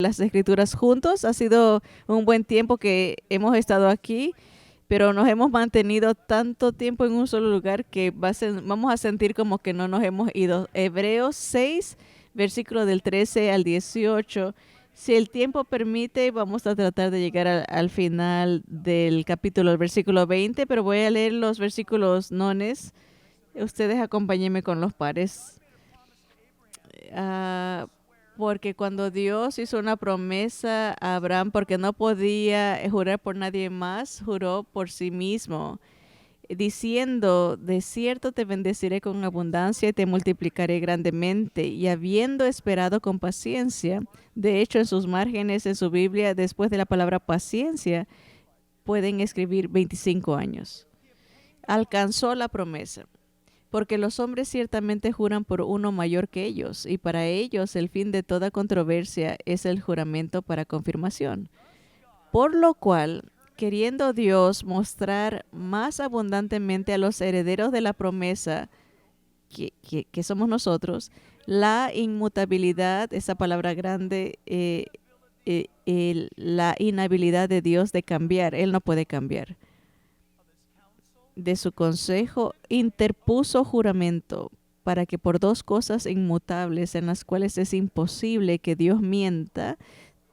las Escrituras juntos. Ha sido un buen tiempo que hemos estado aquí, pero nos hemos mantenido tanto tiempo en un solo lugar que vamos a sentir como que no nos hemos ido. Hebreos 6, versículo del 13 al 18. Si el tiempo permite, vamos a tratar de llegar al final del capítulo, el versículo 20, pero voy a leer los versículos nones. Ustedes acompáñenme con los pares. Ah, porque cuando Dios hizo una promesa a Abraham, porque no podía jurar por nadie más, juró por sí mismo, diciendo: de cierto te bendeciré con abundancia y te multiplicaré grandemente. Y habiendo esperado con paciencia, de hecho en sus márgenes, en su Biblia, después de la palabra paciencia, pueden escribir 25 años. Alcanzó la promesa. Porque los hombres ciertamente juran por uno mayor que ellos, y para ellos el fin de toda controversia es el juramento para confirmación. Por lo cual, queriendo Dios mostrar más abundantemente a los herederos de la promesa, que somos nosotros, la inmutabilidad, esa palabra grande, la inhabilidad de Dios de cambiar. Él no puede cambiar. De su consejo interpuso juramento, para que por dos cosas inmutables en las cuales es imposible que Dios mienta,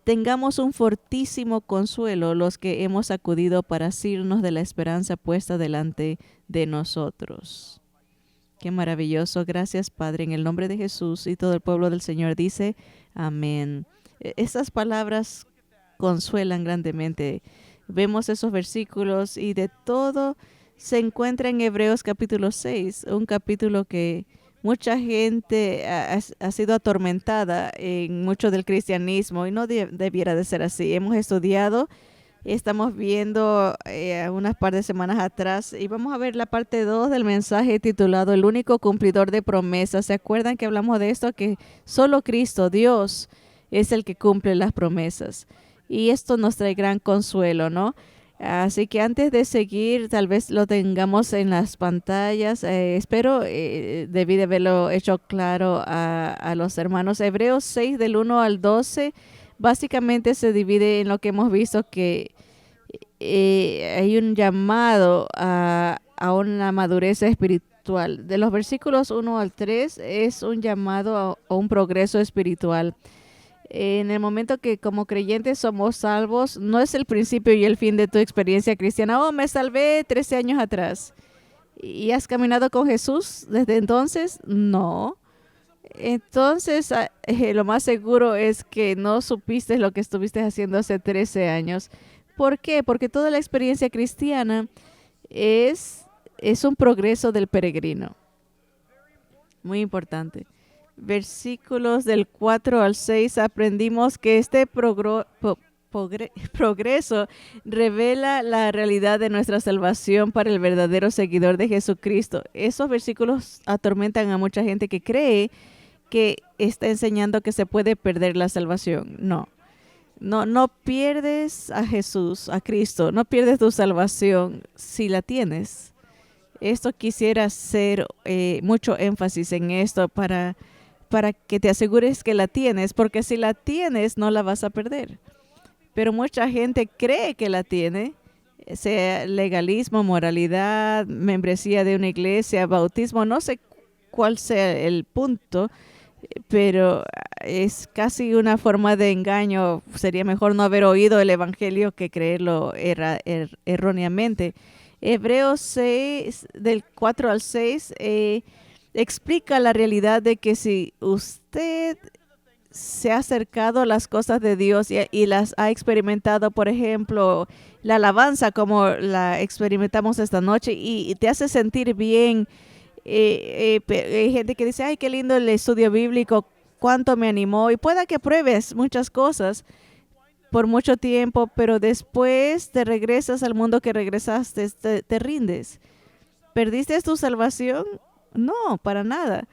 tengamos un fortísimo consuelo los que hemos acudido para asirnos de la esperanza puesta delante de nosotros. Qué maravilloso. Gracias, Padre, en el nombre de Jesús. Y todo el pueblo del Señor dice amén. Esas palabras consuelan grandemente. Vemos esos versículos y de todo se encuentra en Hebreos capítulo 6, un capítulo que mucha gente ha sido atormentada en mucho del cristianismo y no debiera de ser así. Hemos estudiado, estamos viendo unas par de semanas atrás y vamos a ver la parte 2 del mensaje titulado El único cumplidor de promesas. ¿Se acuerdan que hablamos de esto? Que solo Cristo, Dios, es el que cumple las promesas. Y esto nos trae gran consuelo, ¿no? Así que antes de seguir, tal vez lo tengamos en las pantallas. Espero, debí de haberlo hecho claro a los hermanos. Hebreos 6 del 1 al 12, básicamente se divide en lo que hemos visto que hay un llamado a una madurez espiritual. De los versículos 1 al 3 es un llamado a un progreso espiritual. En el momento que como creyentes somos salvos, no es el principio y el fin de tu experiencia cristiana. Oh, me salvé 13 años atrás. ¿Y has caminado con Jesús desde entonces? No. Entonces, lo más seguro es que no supiste lo que estuviste haciendo hace 13 años. ¿Por qué? Porque toda la experiencia cristiana es un progreso del peregrino. Muy importante. Versículos del 4 al 6 aprendimos que este progreso revela la realidad de nuestra salvación para el verdadero seguidor de Jesucristo. Esos versículos atormentan a mucha gente que cree que está enseñando que se puede perder la salvación. No pierdes a Jesús, a Cristo, no pierdes tu salvación si la tienes. Esto quisiera hacer mucho énfasis en esto para que te asegures que la tienes, porque si la tienes no la vas a perder. Pero mucha gente cree que la tiene, sea legalismo, moralidad, membresía de una iglesia, bautismo, no sé cuál sea el punto, pero es casi una forma de engaño. Sería mejor no haber oído el evangelio que creerlo erróneamente. Hebreos 6, del 4 al 6, explica la realidad de que si usted se ha acercado a las cosas de Dios y las ha experimentado, por ejemplo, la alabanza como la experimentamos esta noche y te hace sentir bien. Hay gente que dice: ay, qué lindo el estudio bíblico, cuánto me animó. Y pueda que pruebes muchas cosas por mucho tiempo, pero después te regresas al mundo que regresaste, te rindes. ¿Perdiste tu salvación? No, para nada.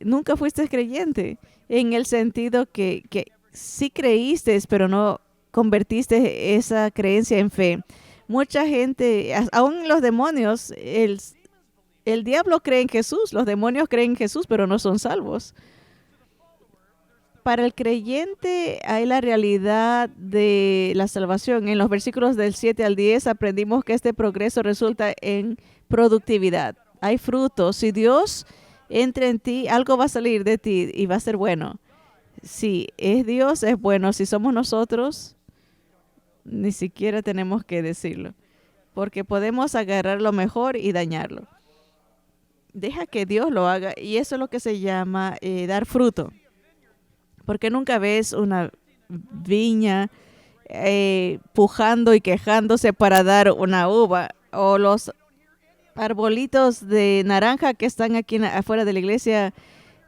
Nunca fuiste creyente, en el sentido que sí creíste, pero no convertiste esa creencia en fe. Mucha gente, aún los demonios, el diablo cree en Jesús, los demonios creen en Jesús, pero no son salvos. para el creyente hay la realidad de la salvación. En los versículos del 7 al 10 aprendimos que este progreso resulta en productividad. Hay frutos. Si Dios entra en ti, algo va a salir de ti y va a ser bueno. Si es Dios, es bueno. Si somos nosotros, ni siquiera tenemos que decirlo, porque podemos agarrar lo mejor y dañarlo. Deja que Dios lo haga, y eso es lo que se llama dar fruto. Porque nunca ves una viña pujando y quejándose para dar una uva, o los arbolitos de naranja que están aquí afuera de la iglesia,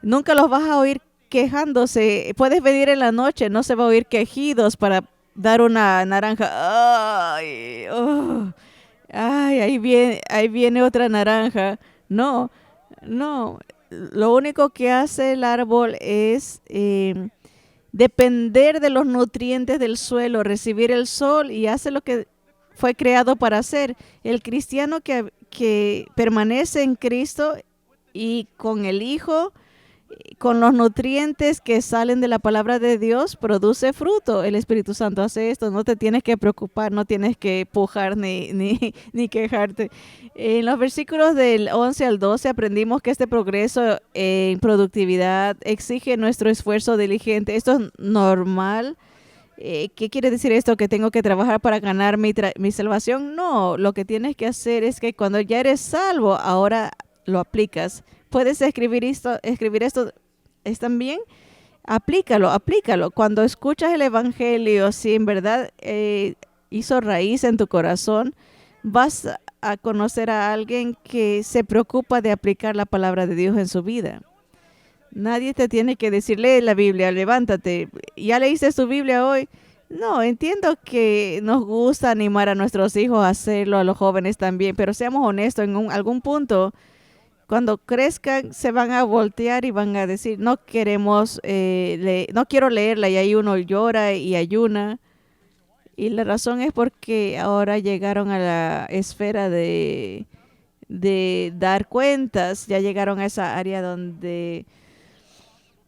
nunca los vas a oír quejándose. Puedes venir en la noche, no se va a oír quejidos para dar una naranja. Ay, oh, ay, ahí viene otra naranja. No, no. Lo único que hace el árbol es depender de los nutrientes del suelo, recibir el sol, y hace lo que fue creado para hacer. El cristiano que permanece en Cristo y con el Hijo, con los nutrientes que salen de la palabra de Dios, produce fruto. El Espíritu Santo hace esto. No te tienes que preocupar, no tienes que pujar ni quejarte. En los versículos del 11 al 12 aprendimos que este progreso en productividad exige nuestro esfuerzo diligente. Esto es normal. ¿Qué quiere decir esto? ¿Que tengo que trabajar para ganar mi salvación? No, lo que tienes que hacer es que cuando ya eres salvo, ahora lo aplicas. Puedes escribir esto, ¿están bien? Aplícalo. Cuando escuchas el Evangelio, si en verdad hizo raíz en tu corazón, vas a conocer a alguien que se preocupa de aplicar la palabra de Dios en su vida. Nadie te tiene que decir, lee la Biblia, levántate. ¿Ya leíste tu Biblia hoy? No, entiendo que nos gusta animar a nuestros hijos a hacerlo, a los jóvenes también, pero seamos honestos, en algún punto, cuando crezcan, se van a voltear y van a decir, no queremos, no quiero leerla, y ahí uno llora y ayuna. Y la razón es porque ahora llegaron a la esfera de dar cuentas, ya llegaron a esa área donde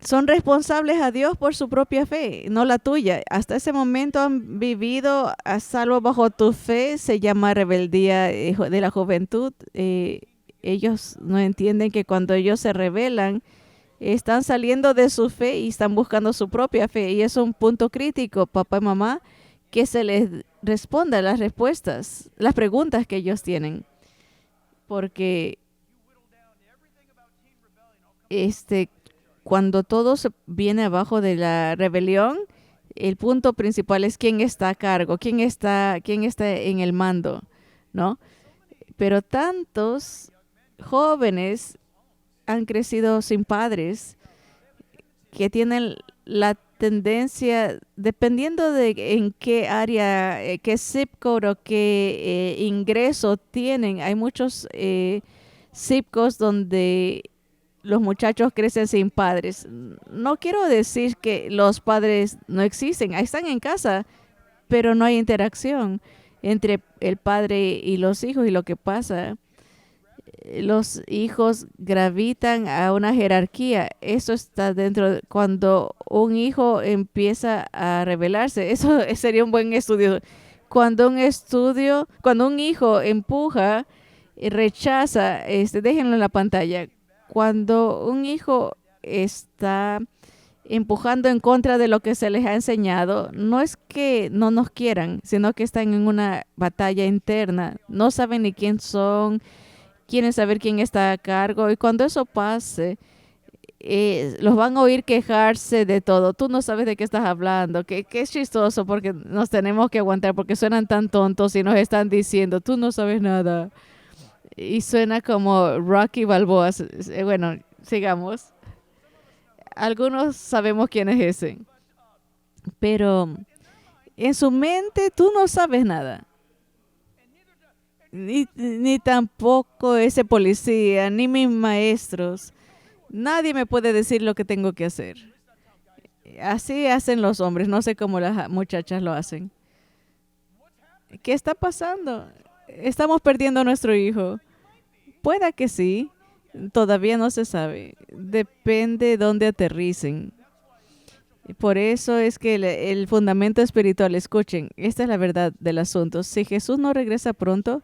son responsables a Dios por su propia fe, no la tuya. Hasta ese momento han vivido a salvo bajo tu fe, se llama rebeldía de la juventud. Ellos no entienden que cuando ellos se rebelan, están saliendo de su fe y están buscando su propia fe. Y es un punto crítico, papá y mamá, que se les responda las preguntas que ellos tienen. Porque cuando todo se viene abajo de la rebelión, el punto principal es quién está a cargo, quién está en el mando, ¿no? Pero tantos jóvenes han crecido sin padres, que tienen la tendencia, dependiendo de en qué área, qué zip code o qué ingreso tienen. Hay muchos zip codes donde los muchachos crecen sin padres. No quiero decir que los padres no existen, ahí están en casa, pero no hay interacción entre el padre y los hijos. Y lo que pasa, los hijos gravitan a una jerarquía. Eso está dentro. Cuando un hijo empieza a rebelarse, eso sería un buen estudio. Cuando un hijo empuja, rechaza, déjenlo en la pantalla. Cuando un hijo está empujando en contra de lo que se les ha enseñado, no es que no nos quieran, sino que están en una batalla interna. No saben ni quién son, quieren saber quién está a cargo. Y cuando eso pase, los van a oír quejarse de todo. Tú no sabes de qué estás hablando. Que es chistoso porque nos tenemos que aguantar porque suenan tan tontos y nos están diciendo, tú no sabes nada. Y suena como Rocky Balboa. Bueno, sigamos. Algunos sabemos quién es ese. Pero en su mente tú no sabes nada. Ni tampoco ese policía, ni mis maestros. Nadie me puede decir lo que tengo que hacer. Así hacen los hombres. No sé cómo las muchachas lo hacen. ¿Qué está pasando? Estamos perdiendo a nuestro hijo. Pueda que sí, todavía no se sabe. Depende de dónde aterricen. Por eso es que el fundamento espiritual, escuchen, esta es la verdad del asunto. Si Jesús no regresa pronto,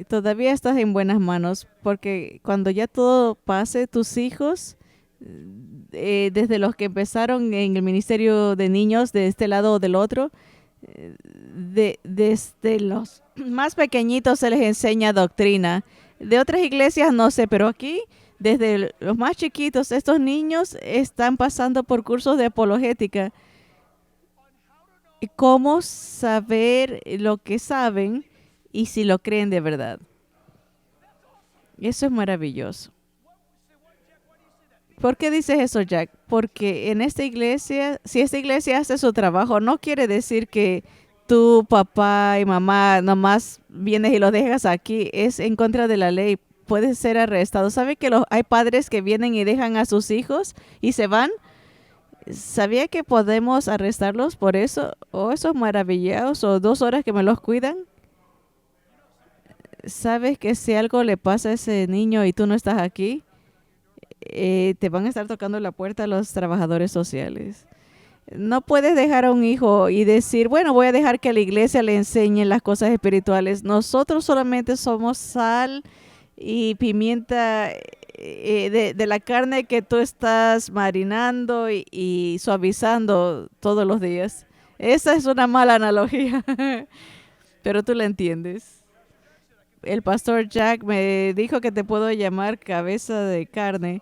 todavía estás en buenas manos, porque cuando ya todo pase, tus hijos, desde los que empezaron en el ministerio de niños de este lado o del otro, desde los más pequeñitos se les enseña doctrina. De otras iglesias no sé, pero aquí, desde los más chiquitos, estos niños están pasando por cursos de apologética. Y cómo saber lo que saben y si lo creen de verdad. Eso es maravilloso. ¿Por qué dices eso, Jack? Porque en esta iglesia, si esta iglesia hace su trabajo, no quiere decir que tu papá y mamá nomás vienes y los dejas aquí. Es en contra de la ley. Puedes ser arrestado. ¿Sabe que hay padres que vienen y dejan a sus hijos y se van? ¿Sabía que podemos arrestarlos por eso? ¿O esos maravillados o 2 horas que me los cuidan? ¿Sabes que si algo le pasa a ese niño y tú no estás aquí, te van a estar tocando la puerta a los trabajadores sociales? No puedes dejar a un hijo y decir, bueno, voy a dejar que la iglesia le enseñe las cosas espirituales. Nosotros solamente somos sal y pimienta de la carne que tú estás marinando y suavizando todos los días. Esa es una mala analogía, pero tú la entiendes. El pastor Jack me dijo que te puedo llamar cabeza de carne.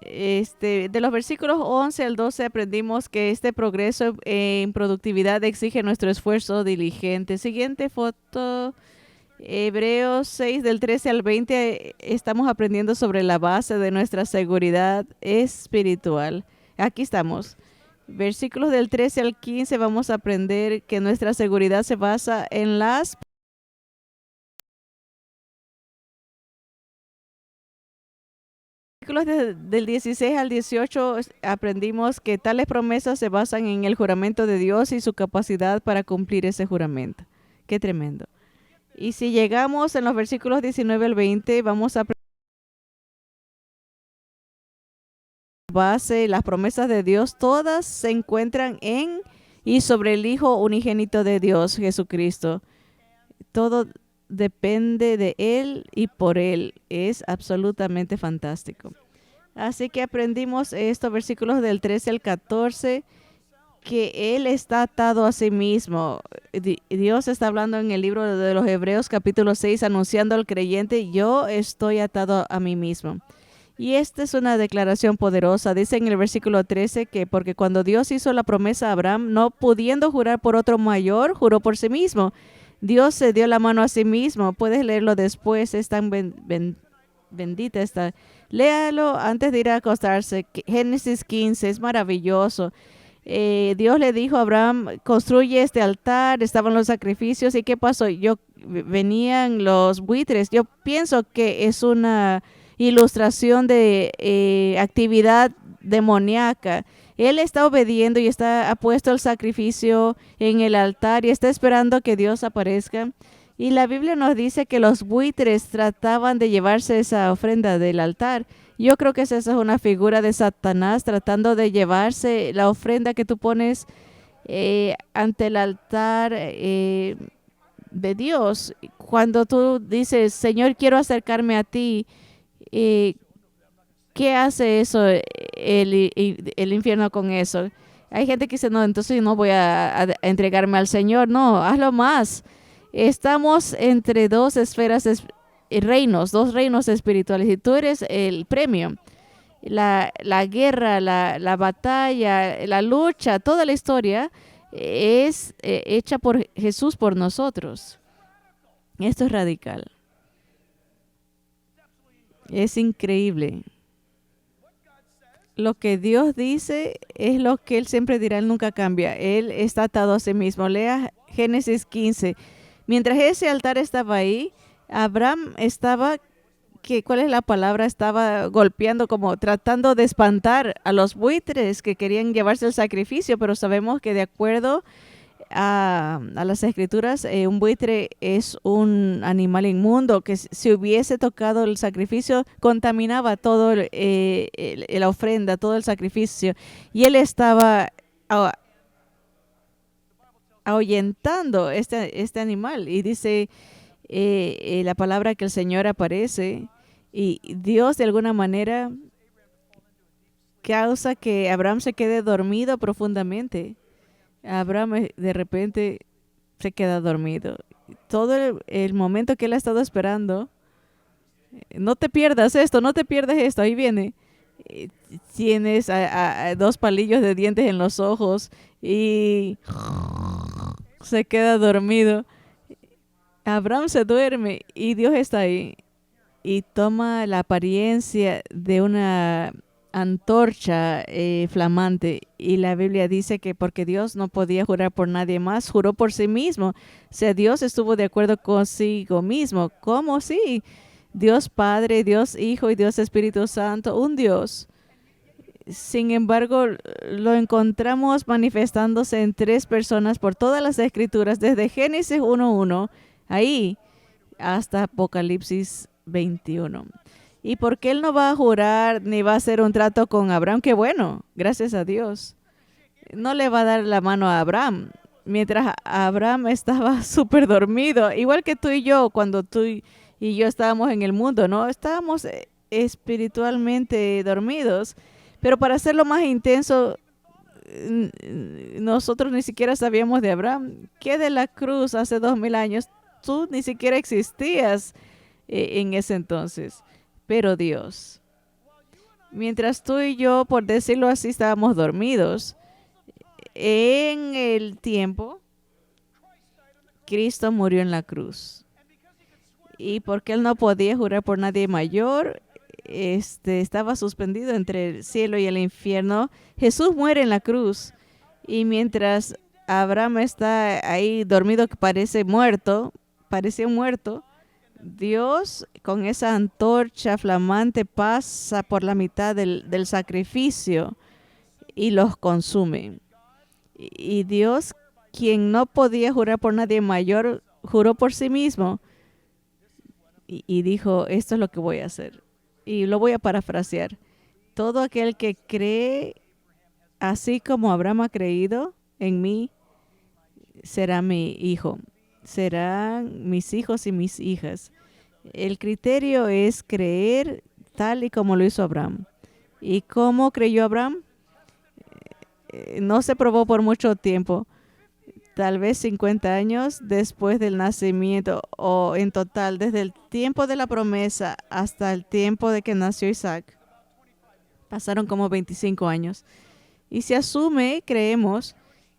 De los versículos 11 al 12 aprendimos que este progreso en productividad exige nuestro esfuerzo diligente. Siguiente foto, Hebreos 6 del 13 al 20, estamos aprendiendo sobre la base de nuestra seguridad espiritual. Aquí estamos. Versículos del 13 al 15 vamos a aprender que nuestra seguridad se basa en las del 16 al 18 aprendimos que tales promesas se basan en el juramento de Dios y su capacidad para cumplir ese juramento. Qué tremendo. Y si llegamos en los versículos 19 al 20, vamos a base, las promesas de Dios, todas se encuentran en y sobre el Hijo unigénito de Dios, Jesucristo. Todo depende de Él y por Él. Es absolutamente fantástico. Así que aprendimos estos versículos del 13 al 14, que Él está atado a sí mismo. Dios está hablando en el libro de los Hebreos capítulo 6, anunciando al creyente, yo estoy atado a mí mismo. Y esta es una declaración poderosa. Dice en el versículo 13 que porque cuando Dios hizo la promesa a Abraham, no pudiendo jurar por otro mayor, juró por sí mismo. Dios se dio la mano a sí mismo. Puedes leerlo después, es tan bendita esta. Léalo antes de ir a acostarse. Génesis 15, es maravilloso. Dios le dijo a Abraham, construye este altar, estaban los sacrificios. ¿Y qué pasó? Venían los buitres. Yo pienso que es una ilustración de actividad demoníaca. Él está obediendo y ha puesto el sacrificio en el altar y está esperando que Dios aparezca. Y la Biblia nos dice que los buitres trataban de llevarse esa ofrenda del altar. Yo creo que esa es una figura de Satanás tratando de llevarse la ofrenda que tú pones ante el altar de Dios. Cuando tú dices, Señor, quiero acercarme a ti, ¿qué hace eso el infierno con eso? Hay gente que dice, no, entonces yo no voy a entregarme al Señor. No, hazlo más. Estamos entre dos esferas, reinos, dos reinos espirituales, y tú eres el premio. La guerra, la batalla, la lucha, toda la historia es hecha por Jesús por nosotros. Esto es radical. Es increíble. Lo que Dios dice es lo que Él siempre dirá, Él nunca cambia. Él está atado a sí mismo. Lea Génesis 15. Mientras ese altar estaba ahí, Abraham estaba, ¿cuál es la palabra? Estaba golpeando, como tratando de espantar a los buitres que querían llevarse el sacrificio, pero sabemos que de acuerdo a las escrituras, un buitre es un animal inmundo que si hubiese tocado el sacrificio contaminaba todo la ofrenda, todo el sacrificio. Y él estaba ahuyentando este animal. Y dice la palabra que el Señor aparece y Dios de alguna manera causa que Abraham se quede dormido profundamente. Abraham de repente se queda dormido. Todo el momento que él ha estado esperando, no te pierdas esto, no te pierdas esto, ahí viene. Tienes dos palillos de dientes en los ojos y se queda dormido. Abraham se duerme y Dios está ahí y toma la apariencia de una antorcha flamante, y la Biblia dice que porque Dios no podía jurar por nadie más, juró por sí mismo. O sea, Dios estuvo de acuerdo consigo mismo. ¿Cómo? Sí, Dios Padre, Dios Hijo y Dios Espíritu Santo, un Dios. Sin embargo, lo encontramos manifestándose en tres personas por todas las escrituras, desde Génesis 1:1, ahí, hasta Apocalipsis 21. ¿Y por qué él no va a jurar ni va a hacer un trato con Abraham? Qué bueno, gracias a Dios. No le va a dar la mano a Abraham, mientras Abraham estaba súper dormido, igual que tú y yo, cuando tú y yo estábamos en el mundo, ¿no? Estábamos espiritualmente dormidos, pero para hacerlo más intenso, nosotros ni siquiera sabíamos de Abraham. ¿Qué de la cruz hace 2000 años? Tú ni siquiera existías en ese entonces. Pero Dios, mientras tú y yo, por decirlo así, estábamos dormidos, en el tiempo, Cristo murió en la cruz. Y porque él no podía jurar por nadie mayor, estaba suspendido entre el cielo y el infierno. Jesús muere en la cruz. Y mientras Abraham está ahí dormido, que parecía muerto, Dios con esa antorcha flamante pasa por la mitad del sacrificio y los consume. Y Dios, quien no podía jurar por nadie mayor, juró por sí mismo y dijo, esto es lo que voy a hacer. Y lo voy a parafrasear. Todo aquel que cree así como Abraham ha creído en mí, será mi hijo. Serán mis hijos y mis hijas. El criterio es creer tal y como lo hizo Abraham. ¿Y cómo creyó Abraham? No se probó por mucho tiempo, tal vez 50 años después del nacimiento, o en total desde el tiempo de la promesa hasta el tiempo de que nació Isaac. Pasaron como 25 años. Y se asume, creemos,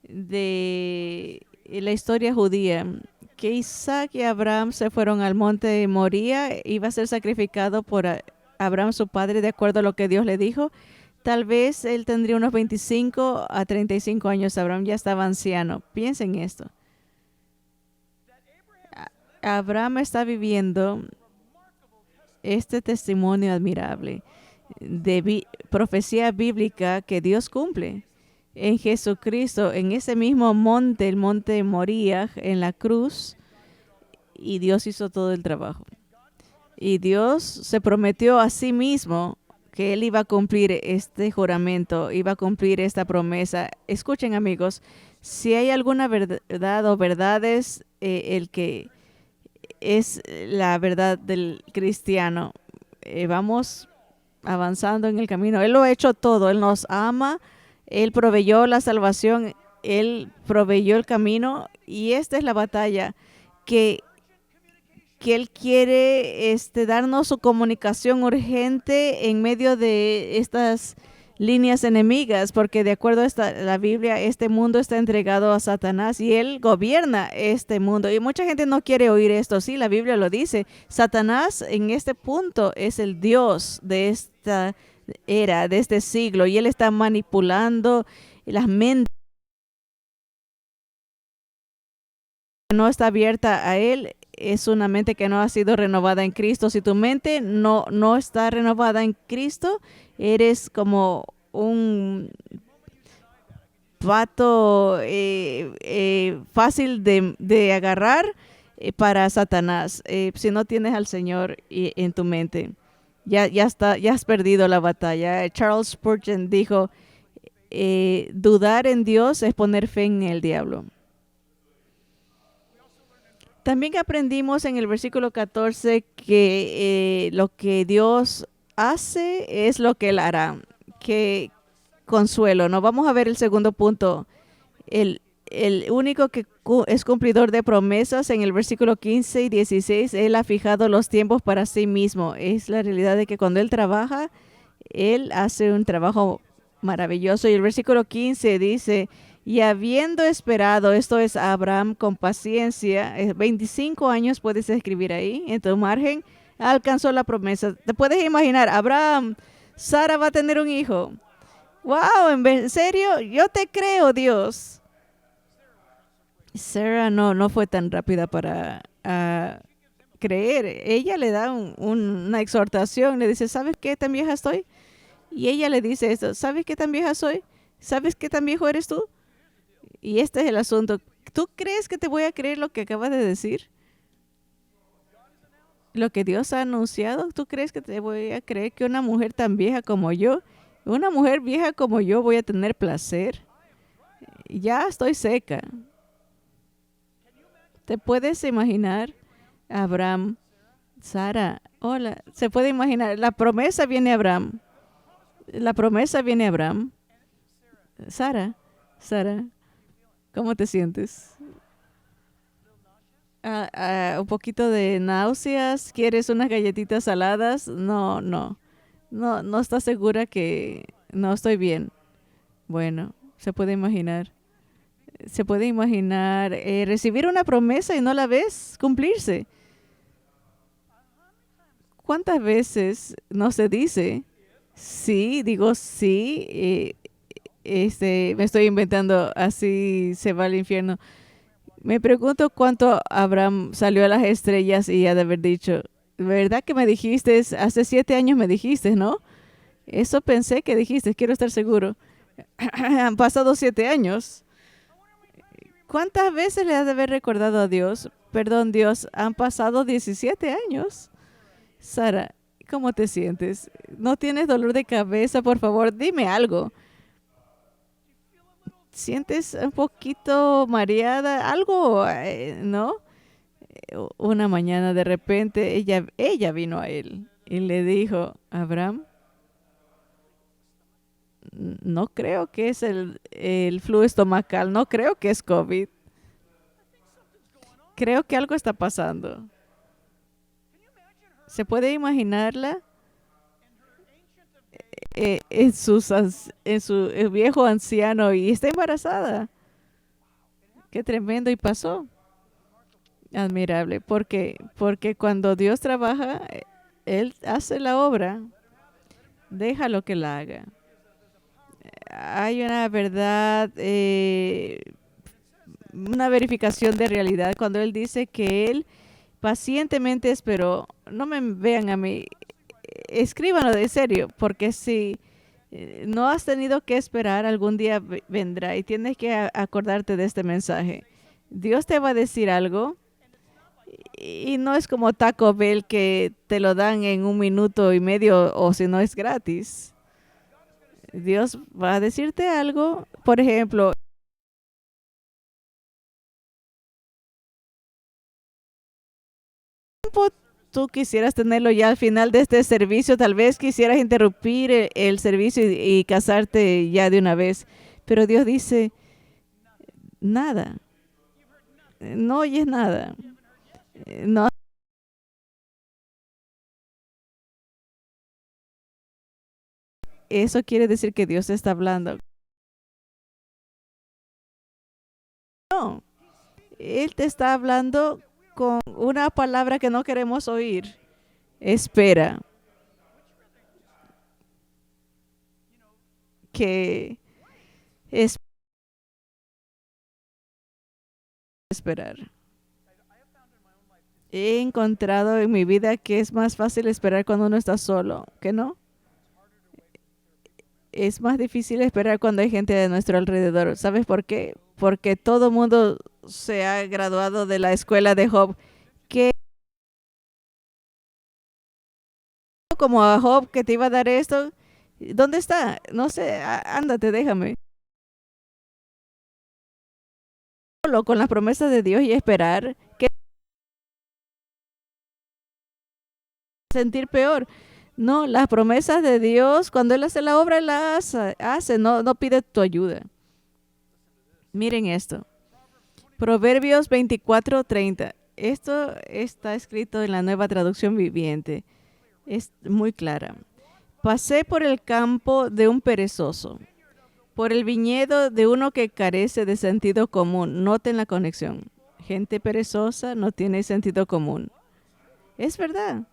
de la historia judía, que Isaac y Abraham se fueron al monte Moría, iba a ser sacrificado por Abraham su padre de acuerdo a lo que Dios le dijo. Tal vez él tendría unos 25 a 35 años, Abraham ya estaba anciano. Piensen en esto. Abraham está viviendo este testimonio admirable de profecía bíblica que Dios cumple en Jesucristo, en ese mismo monte, el monte Moría, en la cruz, y Dios hizo todo el trabajo. Y Dios se prometió a sí mismo que Él iba a cumplir este juramento, iba a cumplir esta promesa. Escuchen, amigos, si hay alguna verdad o verdades, el que es la verdad del cristiano, vamos avanzando en el camino. Él lo ha hecho todo, Él nos ama, Él proveyó la salvación, Él proveyó el camino, y esta es la batalla que Él quiere darnos su comunicación urgente en medio de estas líneas enemigas, porque de acuerdo a la Biblia, este mundo está entregado a Satanás y él gobierna este mundo. Y mucha gente no quiere oír esto. Sí, la Biblia lo dice. Satanás en este punto es el Dios de esta era, de este siglo, y él está manipulando las mentes. No está abierta a él, es una mente que no ha sido renovada en Cristo. Si tu mente no está renovada en Cristo, eres como un pato fácil de agarrar para Satanás. Si no tienes al Señor en tu mente, ya has perdido la batalla. Charles Spurgeon dijo, dudar en Dios es poner fe en el diablo. También aprendimos en el versículo 14 que lo que Dios hace es lo que Él hará. Que consuelo, ¿no? Vamos a ver el segundo punto. El, el único que es cumplidor de promesas en el versículo 15 y 16, Él ha fijado los tiempos para sí mismo. Es la realidad de que cuando Él trabaja, Él hace un trabajo maravilloso. Y el versículo 15 dice, y habiendo esperado, esto es Abraham con paciencia, 25 años puedes escribir ahí en tu margen, alcanzó la promesa. Te puedes imaginar, Abraham, Sara va a tener un hijo. Wow, ¿en serio? Yo te creo, Dios. Sarah no fue tan rápida para creer. Ella le da una exhortación, le dice, ¿sabes qué tan vieja estoy? Y ella le dice esto, ¿sabes qué tan vieja soy? ¿Sabes qué tan viejo eres tú? Y este es el asunto. ¿Tú crees que te voy a creer lo que acabas de decir? Lo que Dios ha anunciado, ¿tú crees que te voy a creer que una mujer tan vieja como yo, una mujer vieja como yo voy a tener placer? Ya estoy seca. ¿Te puedes imaginar, Abraham, Sara? Hola, se puede imaginar, la promesa viene a Abraham. La promesa viene a Abraham. Sara, ¿cómo te sientes? Un poquito de náuseas, ¿quieres unas galletitas saladas? No estás segura que no estoy bien. Bueno, se puede imaginar recibir una promesa y no la ves cumplirse. ¿Cuántas veces no se dice? Sí, digo sí, me estoy inventando, así se va al infierno. Me pregunto cuánto Abraham salió a las estrellas y ha de haber dicho, ¿verdad que me dijiste? Hace 7 años me dijiste, ¿no? Eso pensé que dijiste, quiero estar seguro. Han pasado 7 años. ¿Cuántas veces le has de haber recordado a Dios? Perdón, Dios, han pasado 17 años. Sara, ¿cómo te sientes? ¿No tienes dolor de cabeza? Por favor, dime algo. ¿Sientes un poquito mareada? Algo, ¿no? Una mañana de repente ella vino a él y le dijo, Abraham, no creo que es el flujo estomacal, no creo que es COVID. Creo que algo está pasando. ¿Se puede imaginarla en su viejo anciano y está embarazada? Qué tremendo y pasó. Admirable, porque cuando Dios trabaja, Él hace la obra, déjalo que la haga. Hay una verdad, una verificación de realidad cuando Él dice que Él pacientemente esperó. No me vean a mí, escríbanlo de serio, porque si no has tenido que esperar, algún día vendrá y tienes que acordarte de este mensaje. Dios te va a decir algo y no es como Taco Bell que te lo dan en 1 minuto y medio o si no es gratis. Dios va a decirte algo, por ejemplo, tú quisieras tenerlo ya al final de este servicio, tal vez quisieras interrumpir el servicio y casarte ya de una vez, pero Dios dice, nada, no oyes nada, no. Eso quiere decir que Dios está hablando. No, Él te está hablando con una palabra que no queremos oír. Espera, que es esperar. He encontrado en mi vida que es más fácil esperar cuando uno está solo, ¿que no? es más difícil esperar cuando hay gente de nuestro alrededor. ¿Sabes por qué? Porque todo mundo se ha graduado de la escuela de Job. Que como a Job que te iba a dar esto, ¿dónde está? No sé, ándate, déjame. Solo con las promesas de Dios y esperar que sentir peor. No, las promesas de Dios, cuando Él hace la obra, Él la hace, no, no pide tu ayuda. Miren esto. Proverbios 24:30. Esto está escrito en la Nueva Traducción Viviente. Es muy clara. Pasé por el campo de un perezoso, por el viñedo de uno que carece de sentido común. Noten la conexión. Gente perezosa no tiene sentido común. Es verdad,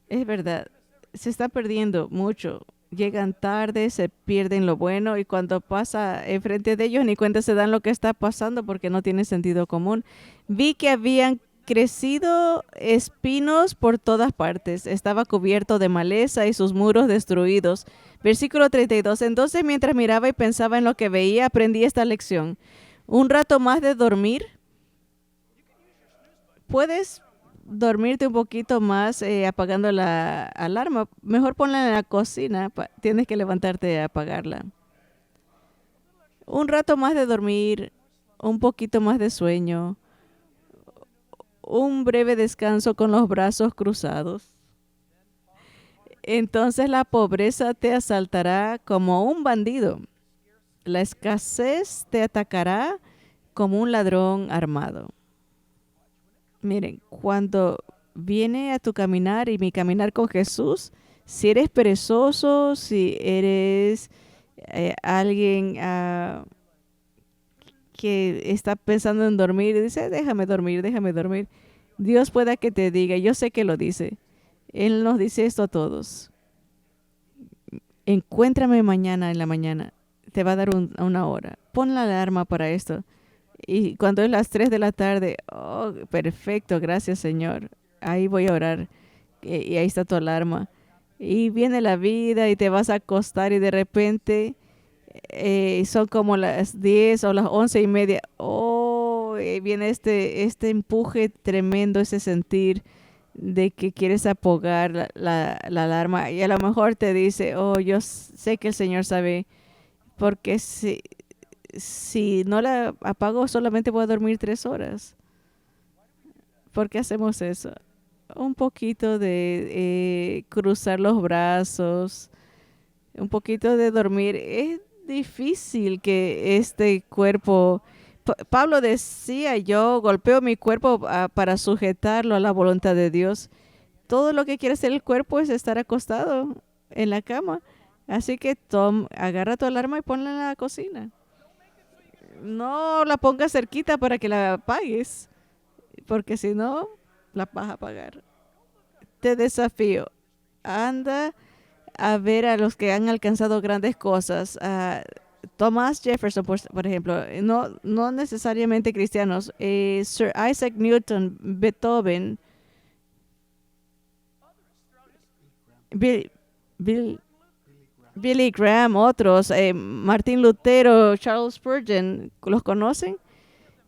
es verdad. Se está perdiendo mucho. Llegan tarde, se pierden lo bueno y cuando pasa enfrente de ellos ni cuenta se dan lo que está pasando porque no tiene sentido común. Vi que habían crecido espinos por todas partes. Estaba cubierto de maleza y sus muros destruidos. Versículo 32. Entonces mientras miraba y pensaba en lo que veía, aprendí esta lección. Un rato más de dormir. Puedes dormirte un poquito más apagando la alarma. Mejor ponla en la cocina. Tienes que levantarte a apagarla. Un rato más de dormir, un poquito más de sueño, un breve descanso con los brazos cruzados. Entonces la pobreza te asaltará como un bandido. La escasez te atacará como un ladrón armado. Miren, cuando viene a tu caminar y mi caminar con Jesús, si eres perezoso, si eres alguien que está pensando en dormir y dice, déjame dormir, déjame dormir. Dios pueda que te diga, yo sé que lo dice. Él nos dice esto a todos. Encuéntrame mañana en la mañana. Te va a dar una hora. Pon la alarma para esto. Y cuando es las 3 de la tarde, oh, perfecto, gracias Señor. Ahí voy a orar. Y ahí está tu alarma. Y viene la vida y te vas a acostar y de repente son como las 10 o las 11:30. Oh, viene este empuje tremendo, ese sentir de que quieres apagar la alarma. Y a lo mejor te dice, oh, yo sé que el Señor sabe, porque si no la apago solamente voy a dormir 3 horas. ¿Por qué hacemos eso? Un poquito de cruzar los brazos, un poquito de dormir. Es difícil que este cuerpo... Pablo decía, yo golpeo mi cuerpo para sujetarlo a la voluntad de Dios. Todo lo que quiere hacer el cuerpo es estar acostado en la cama. Así que agarra tu alarma y ponla en la cocina. No la pongas cerquita para que la apagues, porque si no, la vas a apagar. Te desafío. Anda a ver a los que han alcanzado grandes cosas. Thomas Jefferson, por ejemplo, no necesariamente cristianos. Sir Isaac Newton, Beethoven, Bill, Bill- Billy Graham, otros, Martín Lutero, Charles Spurgeon, ¿los conocen?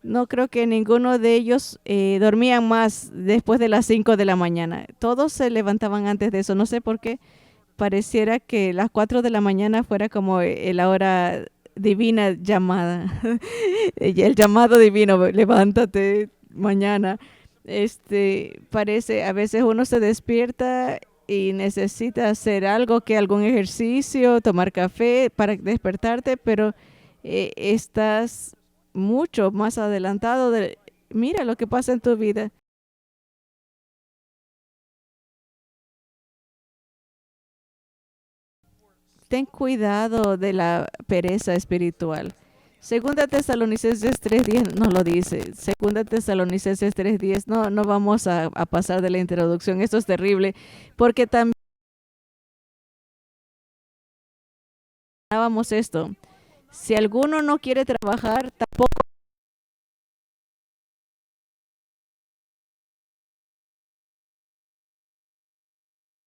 No creo que ninguno de ellos dormían más después de las 5 de la mañana. Todos se levantaban antes de eso. No sé por qué. Pareciera que las 4 de la mañana fuera como la hora divina llamada. El llamado divino, levántate mañana. Parece, a veces uno se despierta y necesita hacer algo, que algún ejercicio, tomar café para despertarte, pero estás mucho más adelantado mira lo que pasa en tu vida. Ten cuidado de la pereza espiritual. Segunda Tesalonicenses 3:10 nos lo dice. Segunda Tesalonicenses 3:10. No, no vamos a pasar de la introducción. Esto es terrible. Porque también hablábamos esto. Si alguno no quiere trabajar, tampoco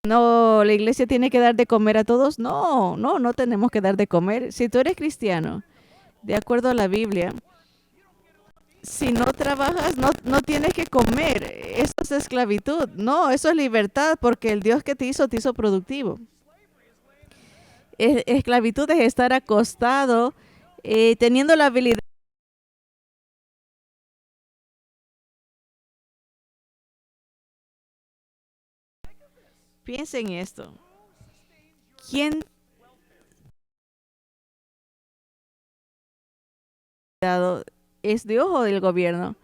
No, la iglesia tiene que dar de comer a todos. No, no, no tenemos que dar de comer. Si tú eres cristiano, de acuerdo a la Biblia, si no trabajas, no, no tienes que comer. Eso es esclavitud. No, eso es libertad, porque el Dios que te hizo productivo. Esclavitud es estar acostado, teniendo la habilidad. Piensa en esto. ¿Quién dado es Dios o el gobierno?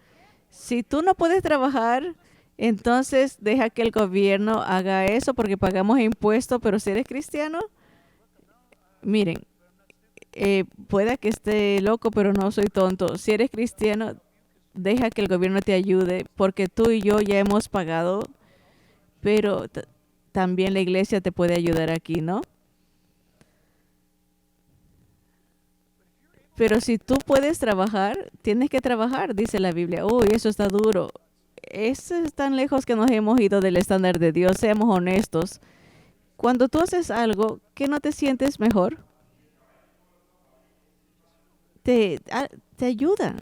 Si tú no puedes trabajar, entonces deja que el gobierno haga eso porque pagamos impuestos, pero si eres cristiano, miren, pueda que esté loco, pero no soy tonto. Si eres cristiano, deja que el gobierno te ayude porque tú y yo ya hemos pagado, pero también la iglesia te puede ayudar aquí, ¿no? Pero si tú puedes trabajar, tienes que trabajar, dice la Biblia. Uy, eso está duro. Eso es tan lejos que nos hemos ido del estándar de Dios, seamos honestos. Cuando tú haces algo que no te sientes mejor, te ayuda.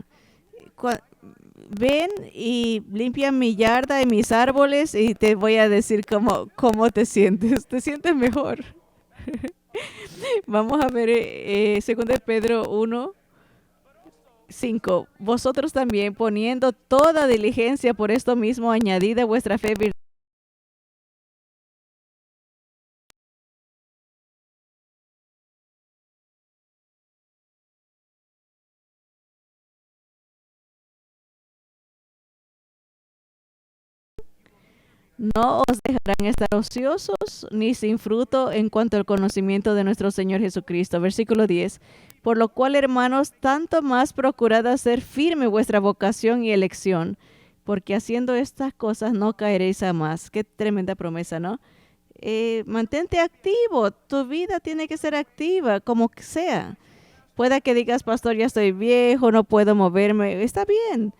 Cua- Ven y limpia mi yarda y mis árboles y te voy a decir cómo te sientes. Te sientes mejor. Vamos a ver 2 de Pedro 1:5. Vosotros también poniendo toda diligencia por esto mismo añadida vuestra fe. No os dejarán estar ociosos ni sin fruto en cuanto al conocimiento de nuestro Señor Jesucristo. Versículo 10. Por lo cual, hermanos, tanto más procurad hacer firme vuestra vocación y elección, porque haciendo estas cosas no caeréis a más. Qué tremenda promesa, ¿no? Mantente activo. Tu vida tiene que ser activa, como que sea. Pueda que digas, pastor, ya estoy viejo, no puedo moverme. Está bien.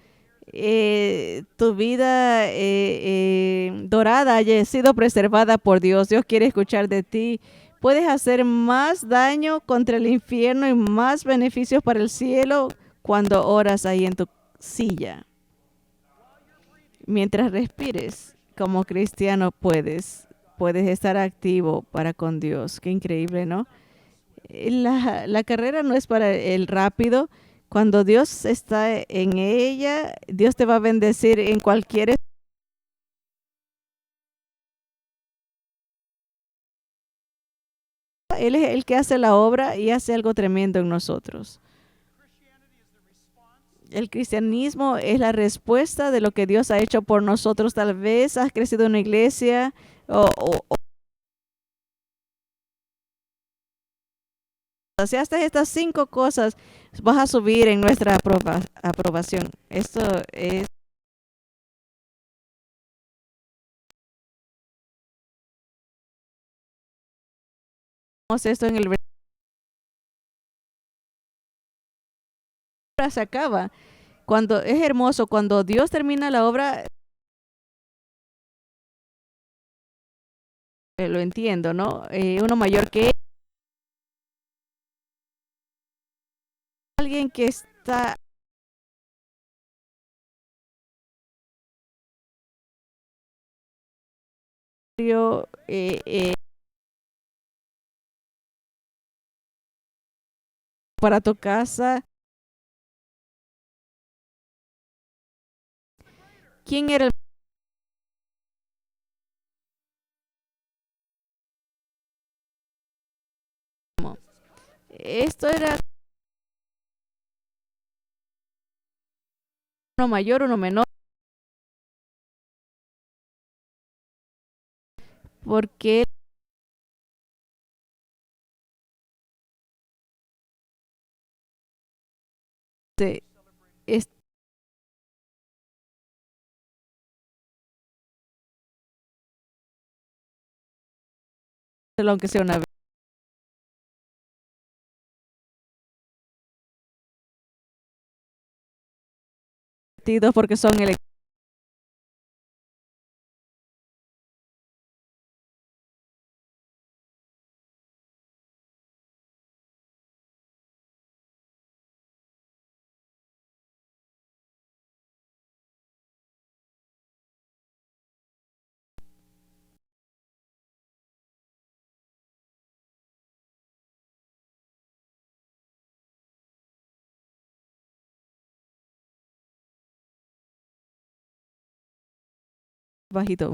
Tu vida dorada haya sido preservada por Dios. Dios quiere escuchar de ti. Puedes hacer más daño contra el infierno y más beneficios para el cielo cuando oras ahí en tu silla. Mientras respires, como cristiano puedes estar activo para con Dios. Qué increíble, ¿no? La carrera no es para el rápido. Cuando Dios está en ella, Dios te va a bendecir en cualquier. Él es el que hace la obra y hace algo tremendo en nosotros. El cristianismo es la respuesta de lo que Dios ha hecho por nosotros. Tal vez has crecido en una iglesia o si haces estas 5 cosas, vas a subir en nuestra aprobación. Esto es esto en el versículo se acaba. Cuando es hermoso, cuando Dios termina la obra, lo entiendo, ¿no? Uno mayor que alguien que está para tu casa. ¿Quién era el mismo? Esto era uno mayor, uno menor, porque es aunque sea una vez, porque son bajito.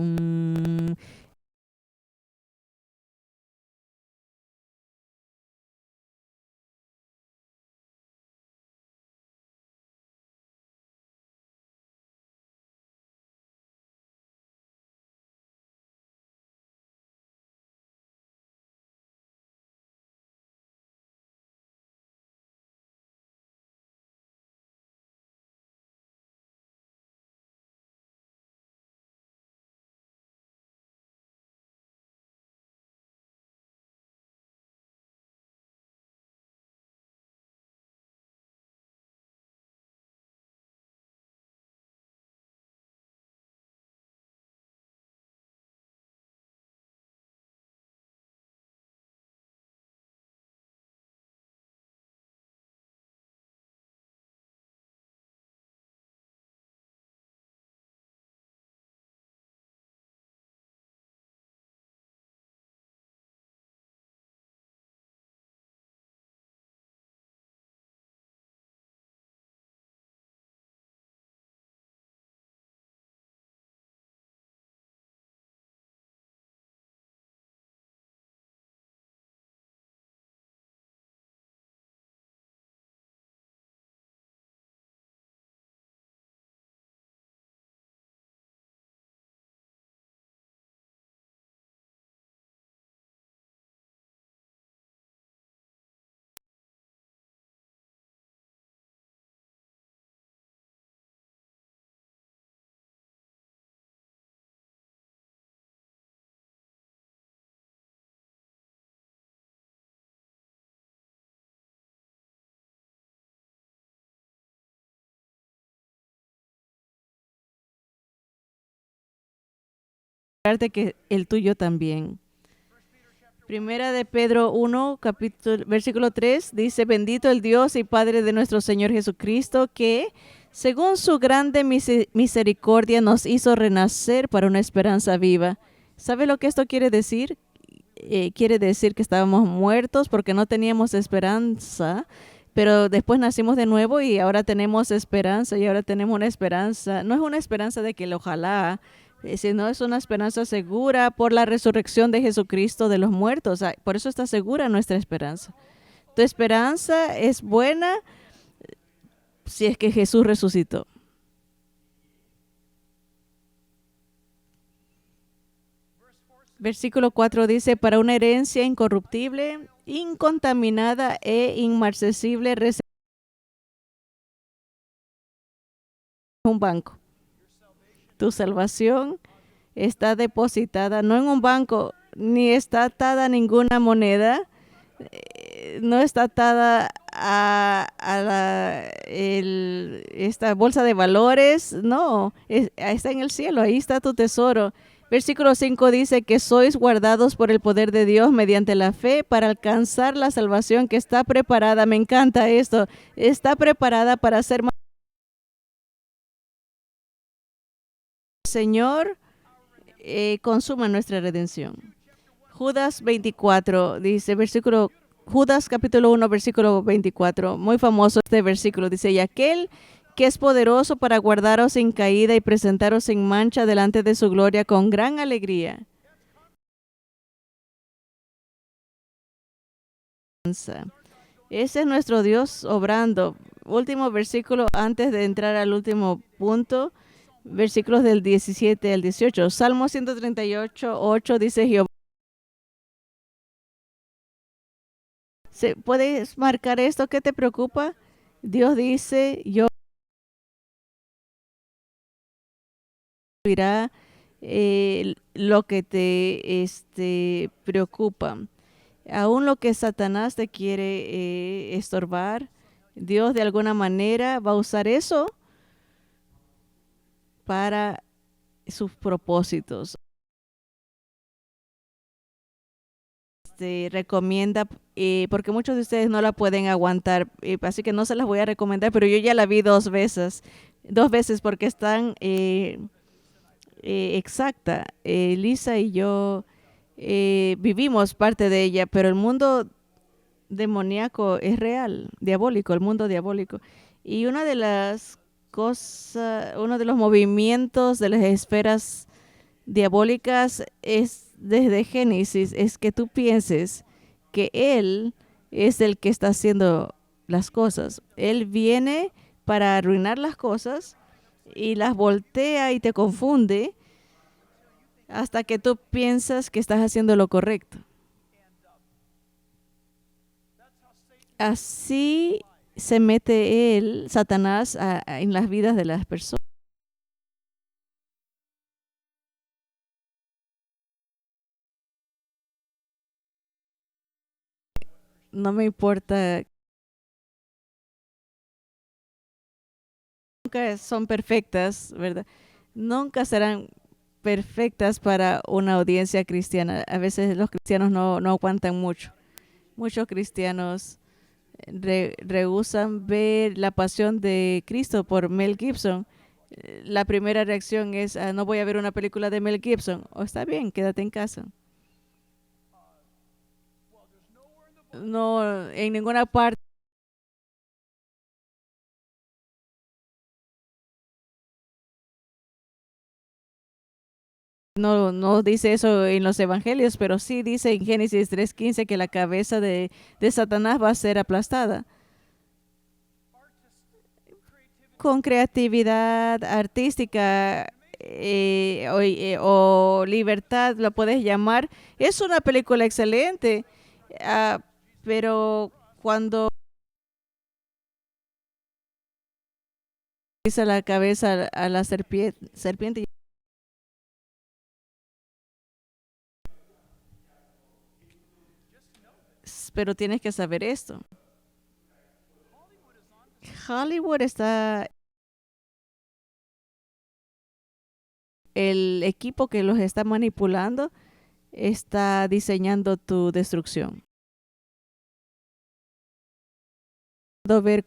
De que el tuyo también. Primera de Pedro 1, capítulo, versículo 3 dice, bendito el Dios y Padre de nuestro Señor Jesucristo, que según su grande misericordia nos hizo renacer para una esperanza viva. ¿Sabe lo que esto quiere decir? Quiere decir que estábamos muertos porque no teníamos esperanza, pero después nacimos de nuevo y ahora tenemos esperanza y ahora tenemos una esperanza. No es una esperanza de que el ojalá, sino es una esperanza segura por la resurrección de Jesucristo de los muertos. Por eso está segura nuestra esperanza. Tu esperanza es buena si es que Jesús resucitó. Versículo 4 dice, para una herencia incorruptible, incontaminada e inmarcesible, un banco. Tu salvación está depositada no en un banco, ni está atada a ninguna moneda, no está atada a esta bolsa de valores, no, está en el cielo, ahí está tu tesoro. Versículo 5 dice que sois guardados por el poder de Dios mediante la fe para alcanzar la salvación que está preparada. Me encanta esto, está preparada para ser más. Señor, consuma nuestra redención. Judas 24 dice, Judas capítulo 1, versículo 24, muy famoso este versículo, dice, y aquel que es poderoso para guardaros sin caída y presentaros sin mancha delante de su gloria con gran alegría. Ese es nuestro Dios obrando. Último versículo antes de entrar al último punto, versículos del 17 al 18. Salmo 138, 8 dice Jehová. ¿Puedes marcar esto? ¿Qué te preocupa? Dios dice, yo dirá lo que te preocupa. Aún lo que Satanás te quiere estorbar, Dios de alguna manera va a usar eso para sus propósitos. Recomienda, porque muchos de ustedes no la pueden aguantar, así que no se las voy a recomendar, pero yo ya la vi dos veces porque están exacta. Lisa y yo vivimos parte de ella, pero el mundo demoníaco es real, diabólico, el mundo diabólico. Y una de las cosas, uno de los movimientos de las esferas diabólicas es desde Génesis, es que tú pienses que Él es el que está haciendo las cosas. Él viene para arruinar las cosas y las voltea y te confunde hasta que tú piensas que estás haciendo lo correcto. Así se mete él, Satanás, en las vidas de las personas. No me importa, nunca son perfectas, ¿verdad? Nunca serán perfectas para una audiencia cristiana. A veces los cristianos no aguantan mucho. Muchos cristianos rehúsan ver la pasión de Cristo por Mel Gibson. La primera reacción es, no voy a ver una película de Mel Gibson. O está bien, quédate en casa. No, en ninguna parte no dice eso en los evangelios, pero sí dice en Génesis 3:15 que la cabeza de Satanás va a ser aplastada. Con creatividad artística o libertad, lo puedes llamar. Es una película excelente, ah, pero cuando pisa la cabeza a la serpiente, pero tienes que saber esto. Hollywood está, el equipo que los está manipulando está diseñando tu destrucción. Puedo ver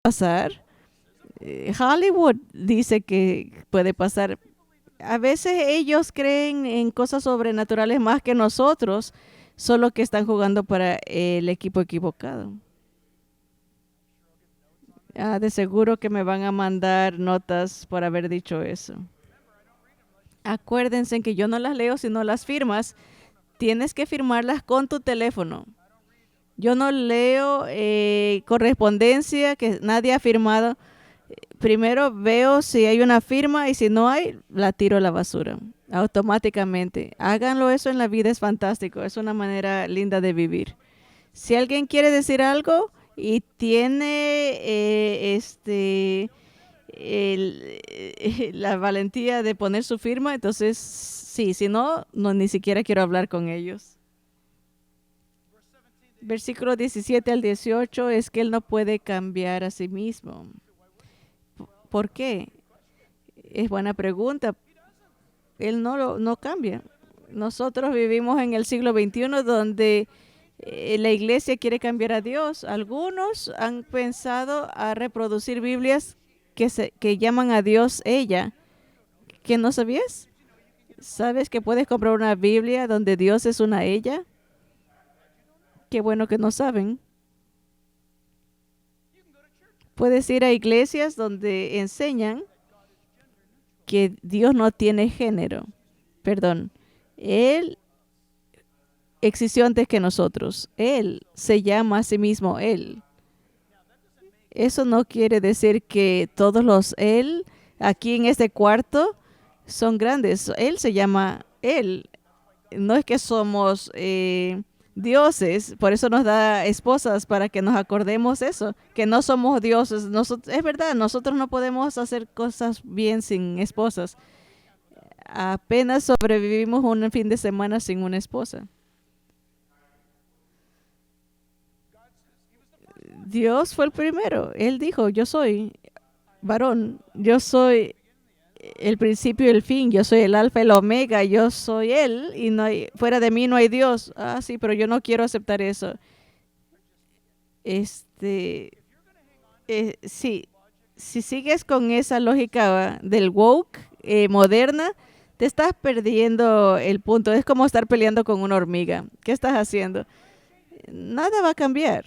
pasar. Hollywood dice que puede pasar. A veces ellos creen en cosas sobrenaturales más que nosotros, solo que están jugando para el equipo equivocado. De seguro que me van a mandar notas por haber dicho eso. Acuérdense que yo no las leo sino las firmas. Tienes que firmarlas con tu teléfono. Yo no leo correspondencia que nadie ha firmado. Primero veo si hay una firma y si no hay, la tiro a la basura automáticamente. Háganlo eso en la vida, es fantástico. Es una manera linda de vivir. Si alguien quiere decir algo y tiene la valentía de poner su firma, entonces sí, si no, no ni siquiera quiero hablar con ellos. Versículo 17 al 18 es que él no puede cambiar a sí mismo. ¿Por qué? Es buena pregunta. Él no cambia. Nosotros vivimos en el siglo XXI donde la iglesia quiere cambiar a Dios. Algunos han pensado a reproducir Biblias que llaman a Dios ella. ¿Que no sabías? ¿Sabes que puedes comprar una Biblia donde Dios es una ella? Qué bueno que no saben. Puedes ir a iglesias donde enseñan que Dios no tiene género. Perdón. Él existió antes que nosotros. Él se llama a sí mismo Él. Eso no quiere decir que todos los Él aquí en este cuarto son grandes. Él se llama Él. No es que somos dioses, por eso nos da esposas, para que nos acordemos eso, que no somos dioses. Es verdad, nosotros no podemos hacer cosas bien sin esposas. Apenas sobrevivimos un fin de semana sin una esposa. Dios fue el primero. Él dijo, yo soy varón, yo soy el principio y el fin, yo soy el alfa y el omega, yo soy él y no hay, fuera de mí no hay Dios. Ah, sí, pero yo no quiero aceptar eso. Este, sí, si sigues con esa lógica del woke moderna, te estás perdiendo el punto. Es como estar peleando con una hormiga. ¿Qué estás haciendo? Nada va a cambiar.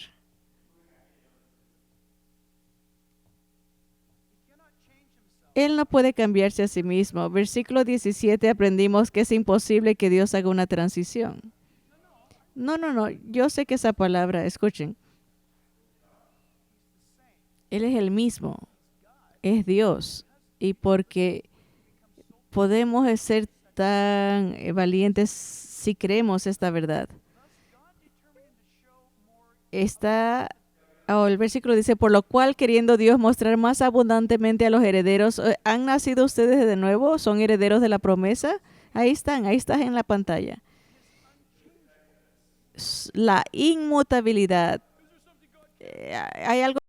Él no puede cambiarse a sí mismo. Versículo 17 aprendimos que es imposible que Dios haga una transición. No, no, no. Yo sé que esa palabra, escuchen, Él es el mismo, es Dios. Y porque podemos ser tan valientes si creemos esta verdad. Está, el versículo dice, por lo cual queriendo Dios mostrar más abundantemente a los herederos, ¿han nacido ustedes de nuevo? ¿Son herederos de la promesa? Ahí están en la pantalla. La inmutabilidad. Hay algo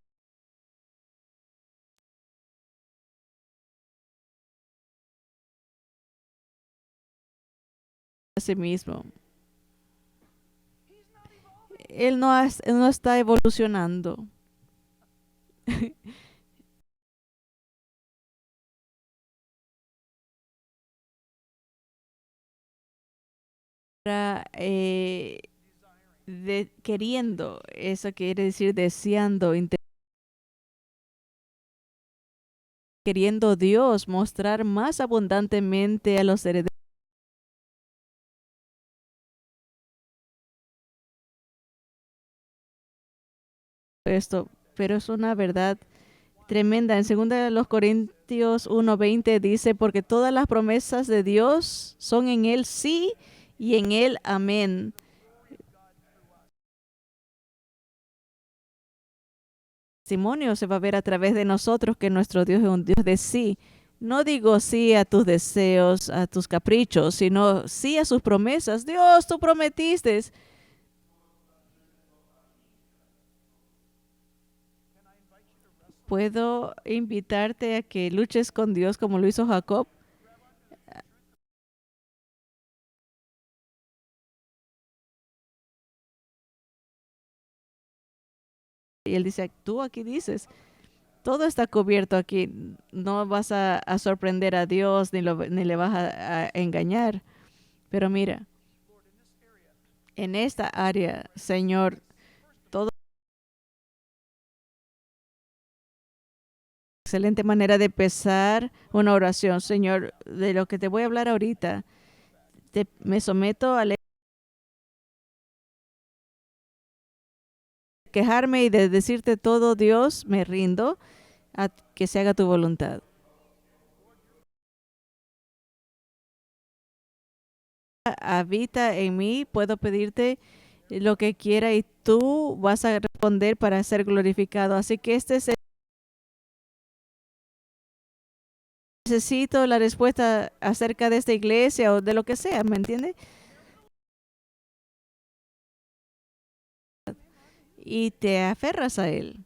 a sí mismo. Él no está evolucionando. Era, queriendo, eso quiere decir deseando, queriendo Dios mostrar más abundantemente a los herederos esto, pero es una verdad tremenda. En 2 Corintios 1:20 dice, porque todas las promesas de Dios son en Él sí y en Él amén. Testimonio se va a ver a través de nosotros que nuestro Dios es un Dios de sí. No digo sí a tus deseos, a tus caprichos, sino sí a sus promesas. Dios, tú prometiste. Puedo invitarte a que luches con Dios como lo hizo Jacob. Y él dice, tú aquí dices, todo está cubierto aquí. No vas a sorprender a Dios ni le vas a engañar. Pero mira, en esta área, Señor, todo excelente manera de empezar una oración. Señor, de lo que te voy a hablar ahorita, me someto a quejarme y de decirte todo, Dios, me rindo a que se haga tu voluntad. Habita en mí, puedo pedirte lo que quiera y tú vas a responder para ser glorificado. Así que este es necesito la respuesta acerca de esta iglesia o de lo que sea, ¿me entiendes? Y te aferras a él.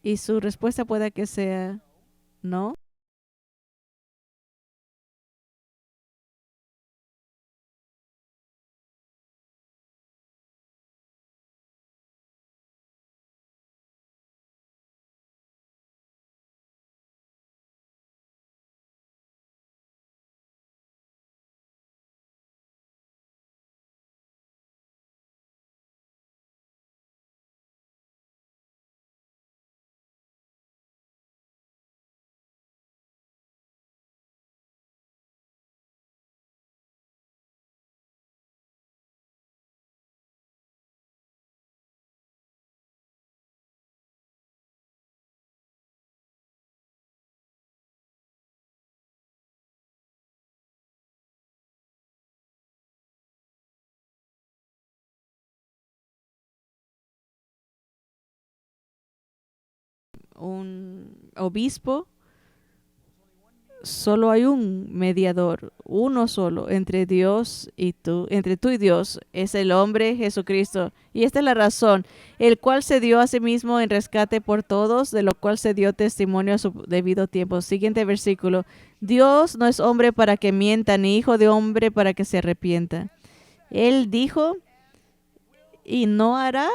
Y su respuesta puede que sea no. un obispo. Solo hay un mediador, uno solo, entre Dios y tú, entre tú y Dios, es el hombre Jesucristo. Y esta es la razón, el cual se dio a sí mismo en rescate por todos, de lo cual se dio testimonio a su debido tiempo. Siguiente versículo. Dios no es hombre para que mienta, ni hijo de hombre para que se arrepienta. Él dijo y no hará.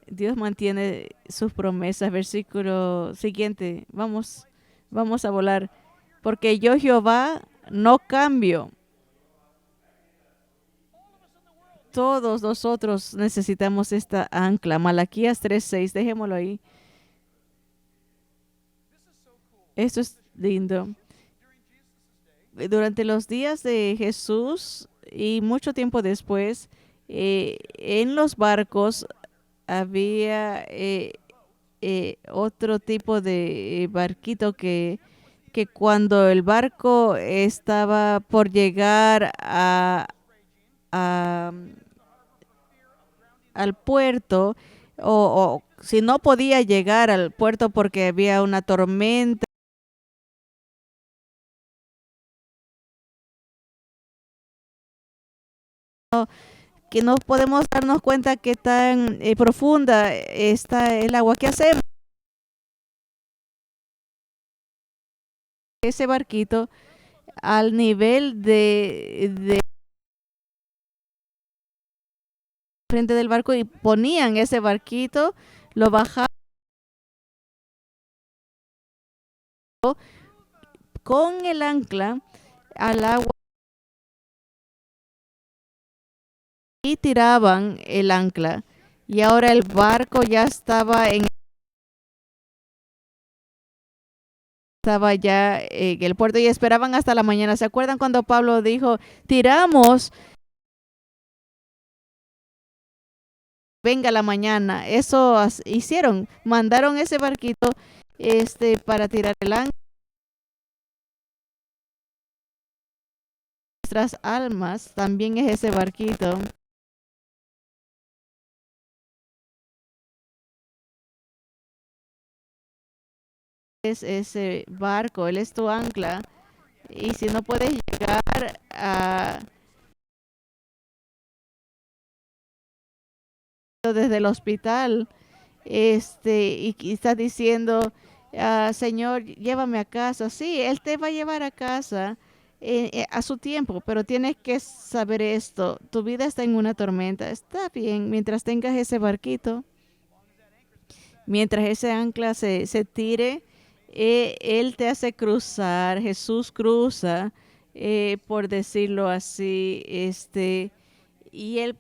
Dios mantiene sus promesas. Versículo siguiente. Vamos a volar. Porque yo, Jehová, no cambio. Todos nosotros necesitamos esta ancla. Malaquías 3:6. Dejémoslo ahí. Esto es lindo. Durante los días de Jesús y mucho tiempo después, en los barcos había otro tipo de barquito que cuando el barco estaba por llegar a- al puerto, o si no podía llegar al puerto porque había una tormenta, que no podemos darnos cuenta que tan profunda está el agua. ¿Qué hacemos? Ese barquito al nivel de frente del barco y ponían ese barquito, lo bajaban con el ancla al agua y tiraban el ancla. Y ahora el barco ya estaba ya en el puerto y esperaban hasta la mañana. ¿Se acuerdan cuando Pablo dijo, tiramos, venga la mañana? Eso hicieron, mandaron ese barquito para tirar el ancla. Nuestras almas también es ese barquito. Es ese barco, él es tu ancla. Y si no puedes llegar desde el hospital, y estás diciendo, Señor, llévame a casa. Sí, Él te va a llevar a casa a su tiempo, pero tienes que saber esto. Tu vida está en una tormenta. Está bien, mientras tengas ese barquito, mientras ese ancla se tire, Él te hace cruzar. Jesús cruza, por decirlo así, y Él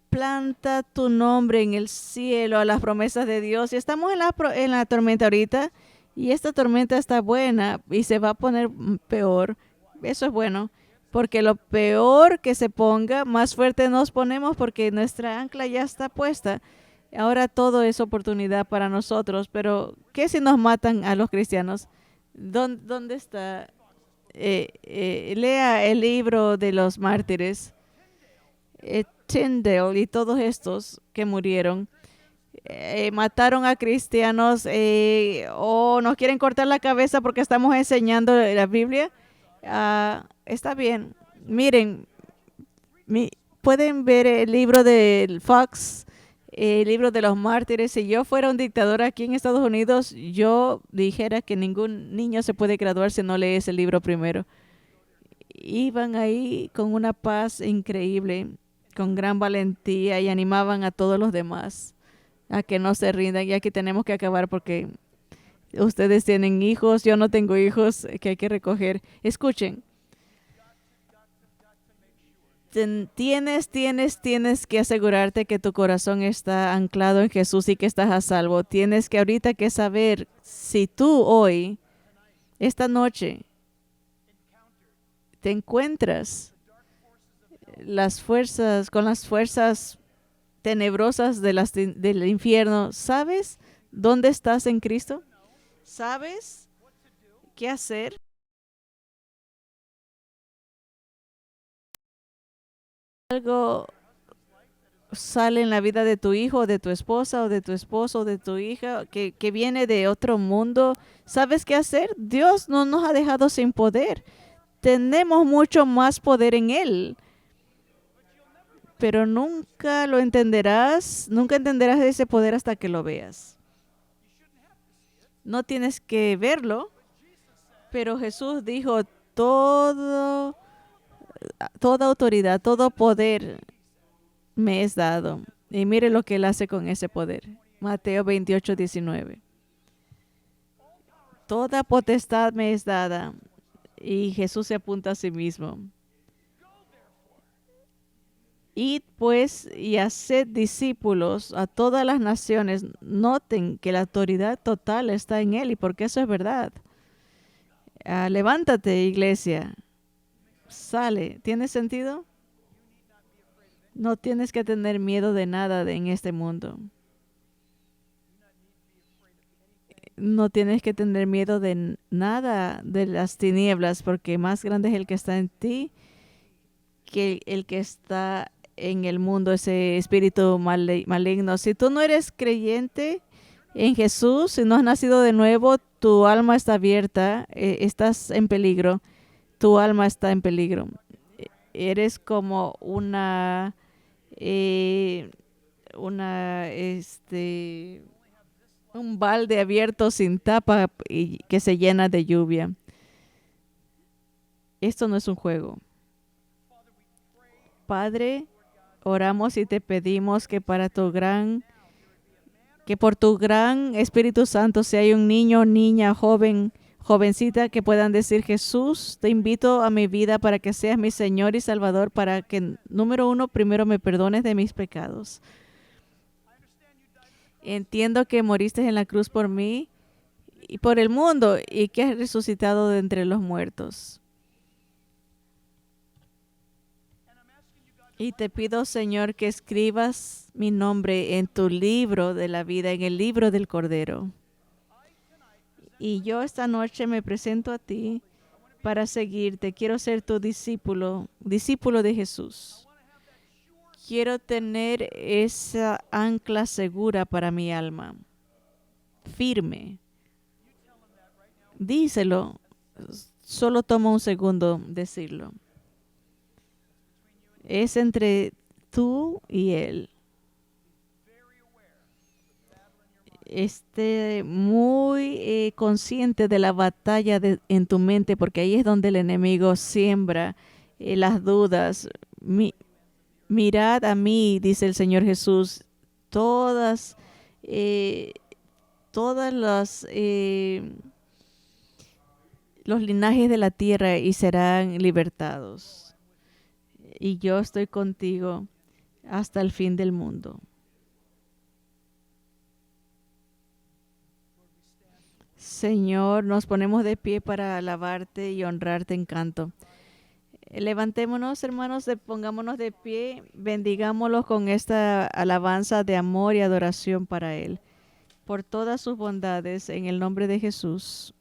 planta tu nombre en el cielo, a las promesas de Dios. Y estamos en la tormenta ahorita, y esta tormenta está buena y se va a poner peor. Eso es bueno, porque lo peor que se ponga, más fuerte nos ponemos porque nuestra ancla ya está puesta. Ahora todo es oportunidad para nosotros, pero ¿qué si nos matan a los cristianos? ¿Dónde está? Lea el libro de los mártires. Tyndale y todos estos que murieron, mataron a cristianos, o nos quieren cortar la cabeza porque estamos enseñando la Biblia. Está bien. Miren, pueden ver el libro del Fox, el libro de los mártires. Si yo fuera un dictador aquí en Estados Unidos, yo dijera que ningún niño se puede graduar si no lees el libro primero. Iban ahí con una paz increíble, con gran valentía, y animaban a todos los demás a que no se rindan. Y aquí tenemos que acabar porque ustedes tienen hijos, yo no tengo hijos que hay que recoger. Escuchen, tienes que asegurarte que tu corazón está anclado en Jesús y que estás a salvo. Tienes que ahorita que saber si tú hoy, esta noche, te encuentras con las fuerzas tenebrosas del infierno. ¿Sabes dónde estás en Cristo? ¿Sabes qué hacer? Algo sale en la vida de tu hijo, o de tu esposa, o de tu esposo, o de tu hija, que viene de otro mundo, ¿sabes qué hacer? Dios no nos ha dejado sin poder. Tenemos mucho más poder en Él, pero nunca entenderás ese poder hasta que lo veas. No tienes que verlo, pero Jesús dijo, toda autoridad, todo poder me es dado. Y mire lo que Él hace con ese poder. Mateo 28:19. Toda potestad me es dada. Y Jesús se apunta a sí mismo. Id pues y haced discípulos a todas las naciones. Noten que la autoridad total está en Él y porque eso es verdad. Levántate, iglesia. Sale. ¿Tiene sentido? No tienes que tener miedo de nada en este mundo. No tienes que tener miedo de nada de las tinieblas, porque más grande es el que está en ti que el que está en el mundo, ese espíritu maligno. Si tú no eres creyente en Jesús, si no has nacido de nuevo, tu alma está abierta, estás en peligro, tu alma está en peligro. Eres como eh, un balde abierto sin tapa y que se llena de lluvia. Esto no es un juego. Padre, oramos y te pedimos que por tu gran Espíritu Santo, si hay un niño, niña, joven, jovencita que puedan decir, Jesús, te invito a mi vida para que seas mi Señor y Salvador, para que, número uno, primero me perdones de mis pecados. Entiendo que moriste en la cruz por mí y por el mundo y que has resucitado de entre los muertos. Y te pido, Señor, que escribas mi nombre en tu libro de la vida, en el libro del Cordero. Y yo esta noche me presento a ti para seguirte. Quiero ser tu discípulo, discípulo de Jesús. Quiero tener esa ancla segura para mi alma, firme. Díselo. Solo toma un segundo decirlo. Es entre tú y Él. Esté muy consciente de la batalla en tu mente, porque ahí es donde el enemigo siembra las dudas. Mirad a mí, dice el Señor Jesús, todas, eh, todas los linajes de la tierra y serán libertados. Y yo estoy contigo hasta el fin del mundo. Señor, nos ponemos de pie para alabarte y honrarte en canto. Levantémonos, hermanos, pongámonos de pie, bendigámoslo con esta alabanza de amor y adoración para Él, por todas sus bondades, en el nombre de Jesús.